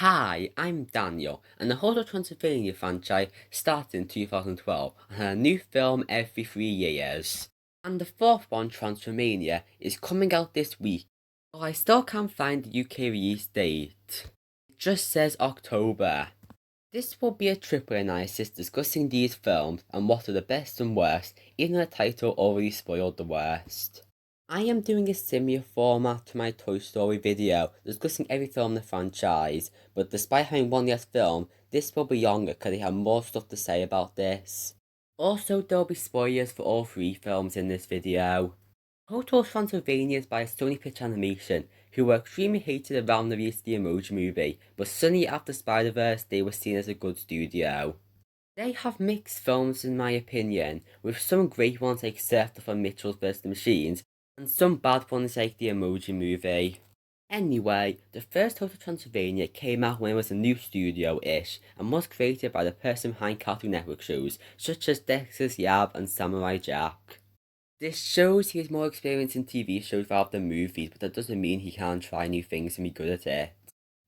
Hi, I'm Daniel, and the Hotel Transylvania franchise started in 2012 and had a new film every 3 years. And the fourth one, Transformania, is coming out this week, but I still can't find the UK release date. It just says October. This will be a triple analysis discussing these films and what are the best and worst, even though the title already spoiled the worst. I am doing a similar format to my Toy Story video, discussing every film in the franchise, but despite having one less film, this will be longer because I have more stuff to say about this. Also, there will be spoilers for all three films in this video. Hotel Transylvania is by Sony Pictures Animation, who were extremely hated around the release of the Emoji Movie, but suddenly after Spider-Verse they were seen as a good studio. They have mixed films in my opinion, with some great ones like Surf from Mitchell's vs. the Machines, and some bad ones like the Emoji Movie. Anyway, the first Hotel Transylvania came out when it was a new studio-ish, and was created by the person behind Cartoon Network shows, such as Dexter's Lab and Samurai Jack. This shows he has more experience in TV shows rather than movies, but that doesn't mean he can't try new things and be good at it.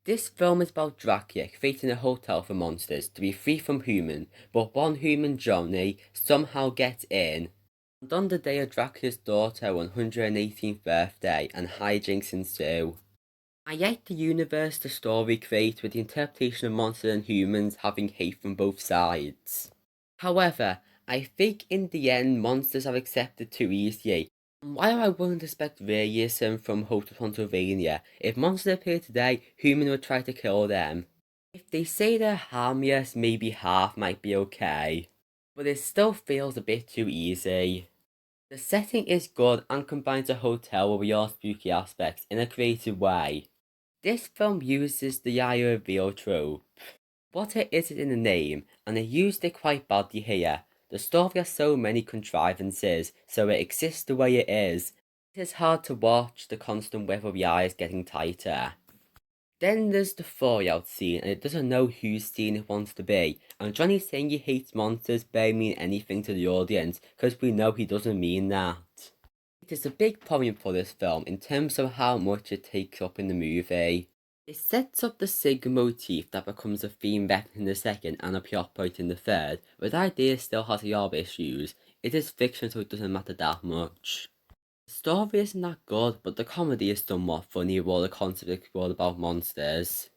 This film is about Dracula creating a hotel for monsters to be free from humans, but one human, Johnny, somehow gets in. And on the day of Dracula's daughter's 118th birthday, and hijinks ensue. I like the universe the story creates with the interpretation of monsters and humans having hate from both sides. However, I think in the end monsters are accepted too easily. And while I wouldn't expect realism from Hotel Transylvania, if monsters appear today, humans would try to kill them. If they say they're harmless, maybe half might be okay. But it still feels a bit too easy. The setting is good and combines a hotel with all spooky aspects in a creative way. This film uses the eye reveal trope. But it isn't in the name, and they used it quite badly here. The story has so many contrivances, so it exists the way it is. It is hard to watch the constant web of the eyes getting tighter. Then there's the fallout scene, and it doesn't know whose scene it wants to be. And Johnny saying he hates monsters barely mean anything to the audience, because we know he doesn't mean that. It is a big problem for this film in terms of how much it takes up in the movie. It sets up the Sigma motif that becomes a theme vector in the second and a plot point in the third, but the idea still has a lot of issues. It is fiction, so it doesn't matter that much. The story isn't that good, but the comedy is somewhat funny with all the concepts explored about monsters.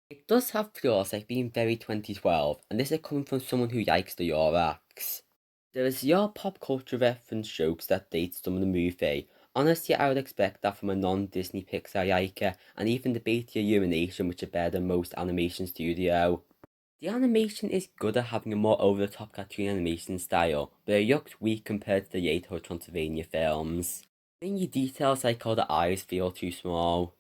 It does have flaws like being very 2012, and this is coming from someone who likes the Yorax. There is your pop culture reference jokes that date some of the movie. Honestly, I would expect that from a non-Disney Pixar liker, and even the Beta Illumination, which are better than most animation studio. The animation is good at having a more over-the-top cartoon animation style, but it looks weak compared to the later Transylvania films. Many details like how the eyes feel too small.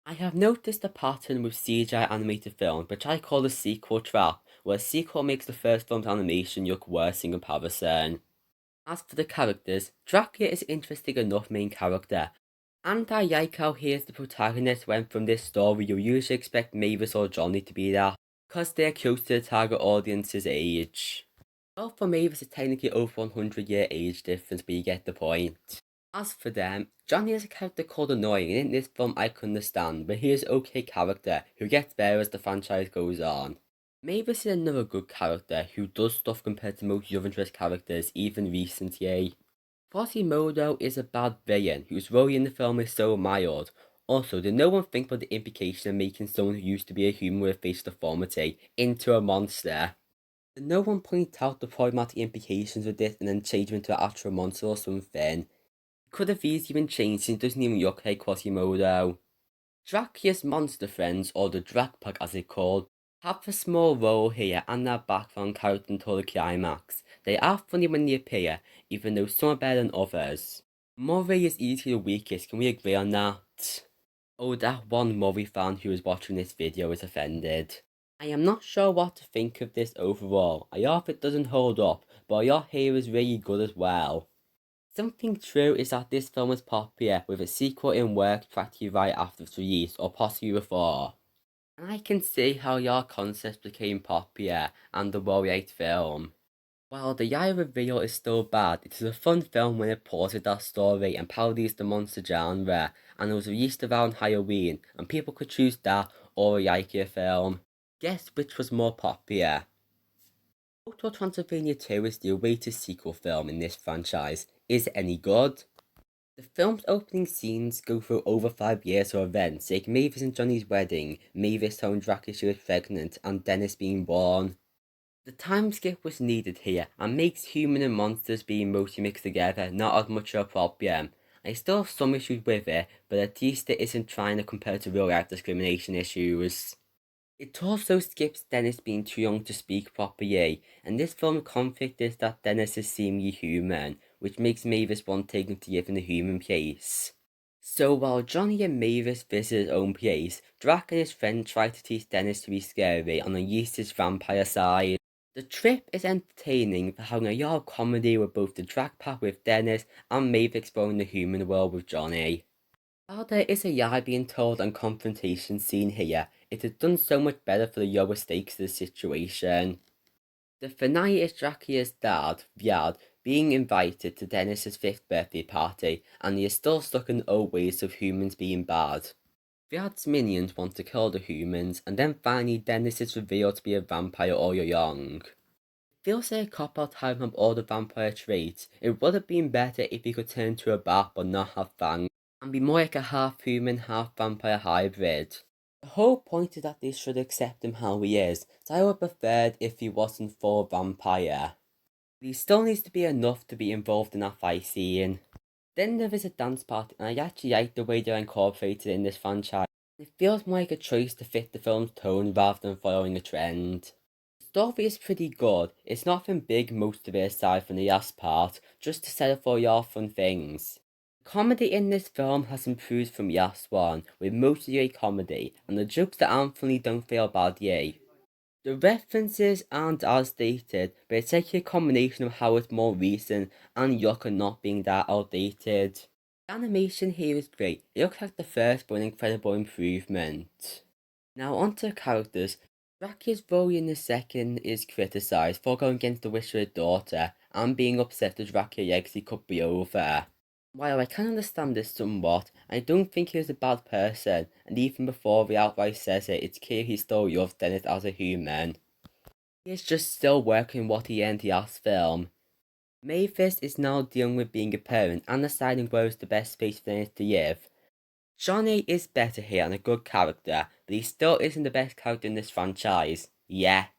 I have noticed a pattern with CGI animated films, which I call the sequel trap, where a sequel makes the first film's animation look worse in comparison. As for the characters, Dracula is interesting enough main character, and I like how he is the protagonist when from this story you usually expect Mavis or Johnny to be that, cause they're close to the target audience's age. Well, for Mavis it's technically over 100-year age difference, but you get the point. As for them, Johnny is a character called annoying, and in this film I can understand, but he is an okay character who gets better as the franchise goes on. Mavis is another good character who does stuff compared to most love interest characters even recently. Quasimodo is a bad villain whose role in the film is so mild. Also, did no one think about the implication of making someone who used to be a human with face deformity into a monster? Did no one point out the problematic implications of this and then change him into an actual monster or something? Could have easily been changed since it doesn't even look like Quasimodo. Dracula's monster friends, or the Drac Pack as they called, have a small role here and their background character until the climax. They are funny when they appear, even though some are better than others. Murray is easily the weakest, can we agree on that? Oh, that one Murray fan who is watching this video is offended. I am not sure what to think of this overall. I hope it doesn't hold up, but your hair is really good as well. Something true is that this film was popular, with a sequel in work practically right after its release, or possibly before. And I can see how your concept became popular, and the Warrior film. While the Eye reveal is still bad, it is a fun film when it pulls with that story and parodies the monster genre, and it was released around Halloween, and people could choose that or a Yaikya film. Guess which was more popular? Hotel Transylvania 2 is the awaited sequel film in this franchise. Is it any good? The film's opening scenes go through over 5 years of events, like Mavis and Johnny's wedding, Mavis telling Dracula she was pregnant, and Dennis being born. The time skip was needed here, and makes human and monsters being mostly mixed together not as much of a problem. I still have some issues with it, but at least it isn't trying to compare to real life discrimination issues. It also skips Dennis being too young to speak properly, and this film's conflict is that Dennis is seemingly human, which makes Mavis want to take him to live in a human place. So while Johnny and Mavis visit his own place, Drac and his friend try to teach Dennis to be scary and unleash his vampire side. The trip is entertaining for having a lot of comedy with both the Drac part with Dennis and Mavis exploring the human world with Johnny. While there is a lie being told and confrontation scene here, it is done so much better for the lower stakes of the situation. The finale is Dracula's dad, Vyad, being invited to Dennis's 5th birthday party, and he is still stuck in old ways of humans being bad. Vyad's minions want to kill the humans, and then finally Dennis is revealed to be a vampire all young. Feels like a cop-out having him all the vampire traits. It would have been better if he could turn to a bat but not have fangs, and be more like a half-human, half-vampire hybrid. The whole point is that they should accept him how he is, so I would have preferred if he wasn't full vampire. But he still needs to be enough to be involved in that fight scene. Then there is a dance party, and I actually like the way they're incorporated in this franchise. It feels more like a choice to fit the film's tone rather than following a trend. The story is pretty good. It's nothing big most of it aside from the last part, just to set up for your fun things. The comedy in this film has improved from last one, with mostly a comedy, and the jokes that aren't funny don't feel bad yet. The references aren't as stated, but it's like a combination of how it's more recent and Yucca not being that outdated. The animation here is great. It looks like the first but an incredible improvement. Now onto the characters. Dracula's role in the second is criticised for going against the wish of his daughter and being upset that Dracula's legacy could be over. While I can understand this somewhat, I don't think he was a bad person, and even before he outright says it, it's clear he still loves Dennis as a human. He is just still working what he earned the last film. Mavis is now dealing with being a parent and deciding where is the best space for Dennis to live. Johnny is better here and a good character, but he still isn't the best character in this franchise. Yet.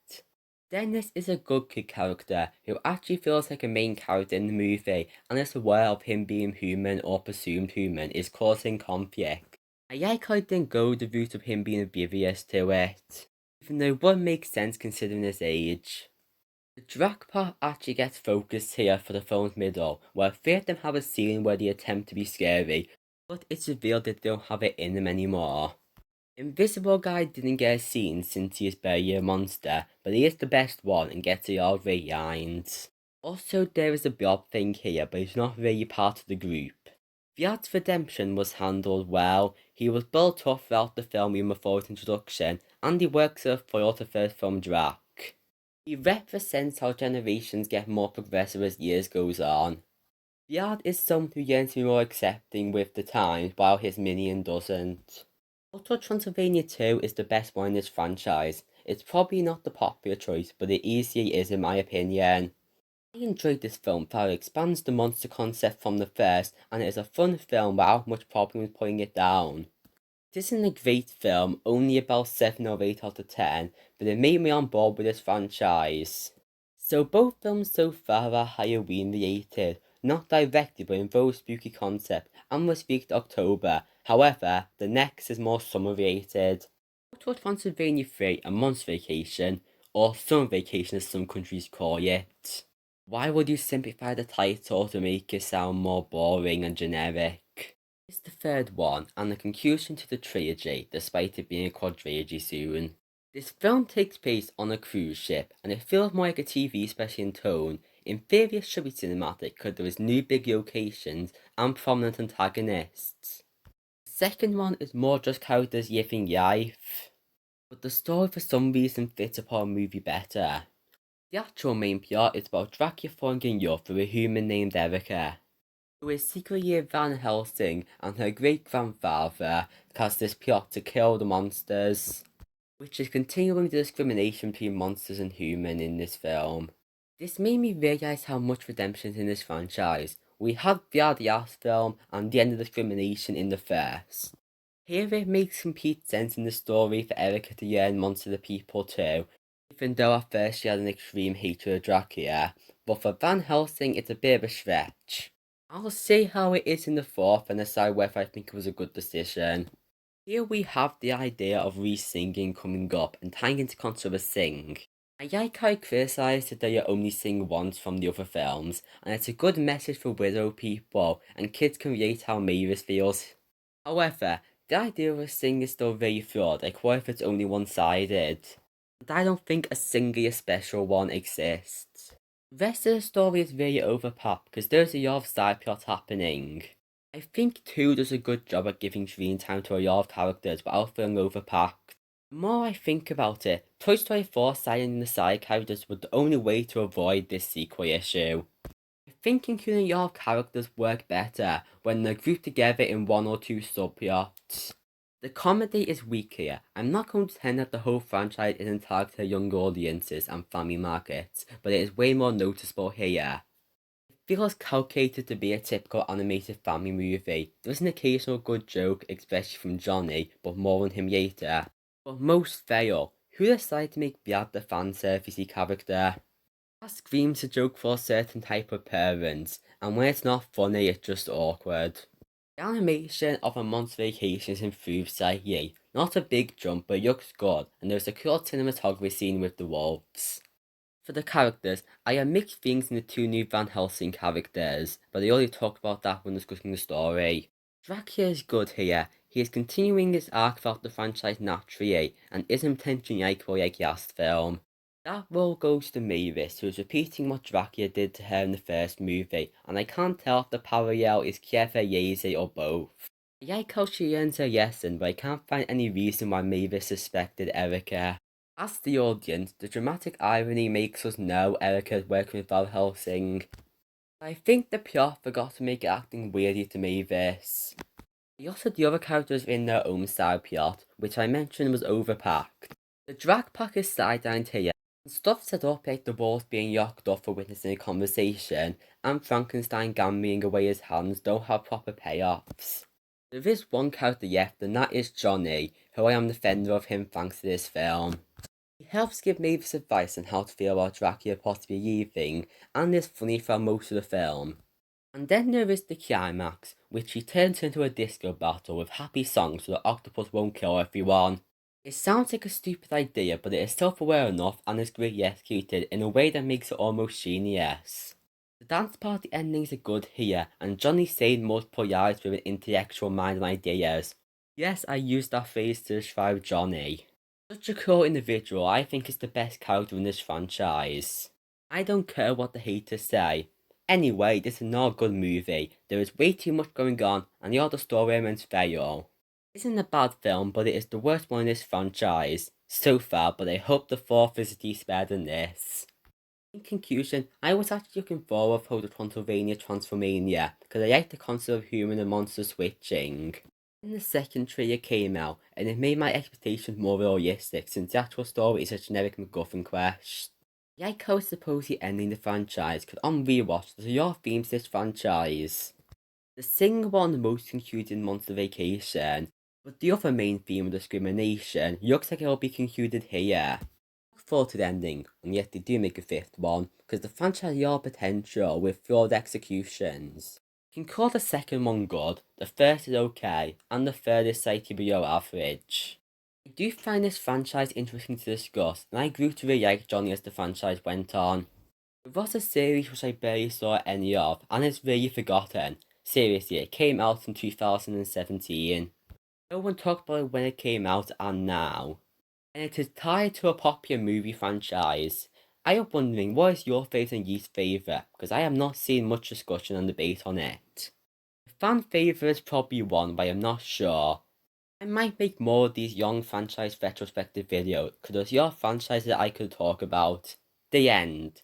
Dennis is a good kid character who actually feels like a main character in the movie and is aware of him being human or presumed human is causing conflict. I like how I didn't go the route of him being oblivious to it, even though it would make sense considering his age. The drag part actually gets focused here for the film's middle, where three of them have a scene where they attempt to be scary, but it's revealed that they don't have it in them anymore. Invisible Guy didn't get a scene since he is barely a monster, but he is the best one and gets a lot of great lines. Also, there is a Blob thing here, but he's not really part of the group. Vyad's redemption was handled well. He was built up throughout the film even before his introduction, and he works as a foil to first film Drac. He represents how generations get more progressive as years goes on. Vyad is someone who yearns to be more accepting with the times, while his minion doesn't. Hotel Transylvania 2 is the best one in this franchise. It's probably not the popular choice, but it easily is in my opinion. I enjoyed this film for how it expands the monster concept from the first, and it is a fun film without much problem with putting it down. It isn't a great film, only about 7 or 8 out of 10, but it made me on board with this franchise. So both films so far are Halloween related, not directly but involve spooky concept, and was released October. However, the next is more summer related. Hotel Transylvania 3 A Month's Vacation, or Summer Vacation as some countries call it. Why would you simplify the title to make it sound more boring and generic? It's the third one, and the conclusion to the trilogy, despite it being a quadrilogy soon. This film takes place on a cruise ship, and it feels more like a TV special in tone. In theory it should be cinematic, because there is new big locations and prominent antagonists. The second one is more just characters living life, but the story for some reason fits upon a movie better. The actual main plot is about Dracula falling in love with a human named Erica. It was secretly Van Helsing and her great-grandfather cast this plot to kill the monsters, which is continuing the discrimination between monsters and humans in this film. This made me realise how much redemption is in this franchise. We had the last film and the end of discrimination in the first. Here it makes complete sense in the story for Erica to yearn Monster the People too, even though at first she had an extreme hatred of Dracula, but for Van Helsing it's a bit of a stretch. I'll see how it is in the fourth and decide whether I think it was a good decision. Here we have the idea of re-singing coming up and tying into concept of a sing. I like how I criticised that they only sing once from the other films, and it's a good message for widow people, and kids can relate how Mavis feels. However, the idea of a sing is still very flawed, like what if it's only one-sided? And I don't think a singular special one exists. The rest of the story is very overpowered because there's a lot of side plot happening. I think 2 does a good job at giving screen time to a lot of characters without feeling overpacked. The more I think about it, Toy Story 4 signing the side characters was the only way to avoid this sequel issue. I think including your characters work better when they're grouped together in 1 or 2 subplots. The comedy is weak here. I'm not going to pretend that the whole franchise isn't targeted at younger audiences and family markets, but it is way more noticeable here. It feels calculated to be a typical animated family movie. There's an occasional good joke, especially from Johnny, but more on him later. But most fail. Who decided to make Brad the fan-servicey character? That screams a joke for a certain type of parents, and when it's not funny, it's just awkward. The animation of A Month's Vacation is improved slightly. Not a big jump, but it looks good, and there's a cool cinematography scene with the wolves. For the characters, I have mixed feelings in the 2 new Van Helsing characters, but I already talked about that when discussing the story. Dracula is good here. He is continuing his arc throughout the franchise naturally, and isn't intentionally likable like last film. That role goes to Mavis, who is repeating what Dracula did to her in the first movie, and I can't tell if the parallel is clever, lazy, or both. I like how she learns her lesson, but I can't find any reason why Mavis suspected Erica. As the audience, the dramatic irony makes us know Erica is working with Van Helsing. I think the plot forgot to make acting weirdly to Mavis. Also, the other characters in their own side plot, which I mentioned was overpacked. The drag pack is sidelined here, and stuff set up like the balls being locked up for witnessing a conversation, and Frankenstein gambling away his hands don't have proper payoffs. There is one character left, and that is Johnny, who I am the defender of him thanks to this film. He helps give Mavis advice on how to feel about Dracula possibly leaving, and is funny for most of the film. And then there is the climax, which he turns into a disco battle with happy songs so the octopus won't kill everyone. It sounds like a stupid idea, but it is self-aware enough and is greatly executed in a way that makes it almost genius. The dance party endings are good here, and Johnny saying multiple lines with an intellectual mind and ideas. Yes, I used that phrase to describe Johnny. Such a cool individual, I think is the best character in this franchise. I don't care what the haters say. Anyway, this is not a good movie. There is way too much going on, and the other story elements fail. This isn't a bad film, but it is the worst one in this franchise so far, but I hope the fourth is at least better than this. In conclusion, I was actually looking forward to Hotel Transylvania Transformania, because I like the concept of human and monster switching. Then the second trailer came out, and it made my expectations more realistic since the actual story is a generic MacGuffin quest. I like how it's supposedly ending the franchise, because on rewatch there's a lot of themes to this franchise. The single one the most concluded in Monster Vacation, but the other main theme of discrimination looks like it'll be concluded here. I look forward to the ending, and yet they do make a fifth one, because the franchise has all potential with flawed executions. You can call the second one good, the first is okay, and the third is slightly below average. I do find this franchise interesting to discuss, and I grew to really like Johnny as the franchise went on. It was a series which I barely saw any of, and it's really forgotten. Seriously, it came out in 2017. No one talked about it when it came out and now. And it is tied to a popular movie franchise. I am wondering, what is your favourite and least favourite? Because I have not seen much discussion and debate on it. Fan favourite is probably one, but I am not sure. I might make more of these young franchise retrospective videos, because there's your franchises that I could talk about. The end.